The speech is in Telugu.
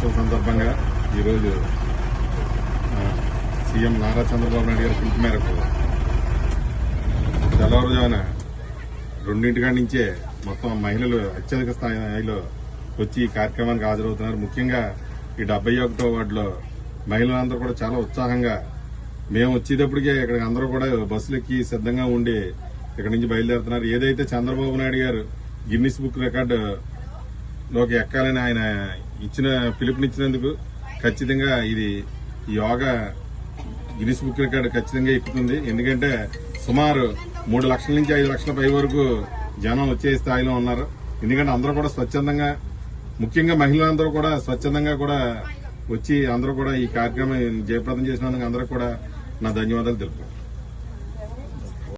దినోత్సవం సందర్భంగా ఈరోజు సీఎం నారా చంద్రబాబు నాయుడు గారి పిలుపు మేరకు తెల్లవారుజామున 2 నుంచే మొత్తం మహిళలు అత్యధిక స్థాయిలో వచ్చి ఈ కార్యక్రమానికి హాజరవుతున్నారు. ముఖ్యంగా ఈ 71వ వార్డులో మహిళలందరూ కూడా చాలా ఉత్సాహంగా మేము వచ్చేటప్పటికే ఇక్కడ అందరూ కూడా బస్సులెక్కి సిద్ధంగా ఉండి ఇక్కడ నుంచి బయలుదేరుతున్నారు. ఏదైతే చంద్రబాబు నాయుడు గారు గిన్నిస్ బుక్ రికార్డులోకి ఎక్కాలని ఆయన పిలుపునిచ్చినందుకు ఖచ్చితంగా ఇది యోగా గిన్నిస్ బుక్ రికార్డు ఖచ్చితంగా ఎక్కుతుంది. ఎందుకంటే సుమారు 3 లక్షల నుంచి 5 లక్షల పై వరకు జనం వచ్చే స్థాయిలో ఉన్నారు. ఎందుకంటే అందరూ కూడా స్వచ్ఛందంగా, ముఖ్యంగా మహిళలందరూ కూడా స్వచ్ఛందంగా కూడా వచ్చి అందరూ కూడా ఈ కార్యక్రమం జయప్రదం చేసినందుకు అందరూ కూడా నా ధన్యవాదాలు తెలుపుతాను.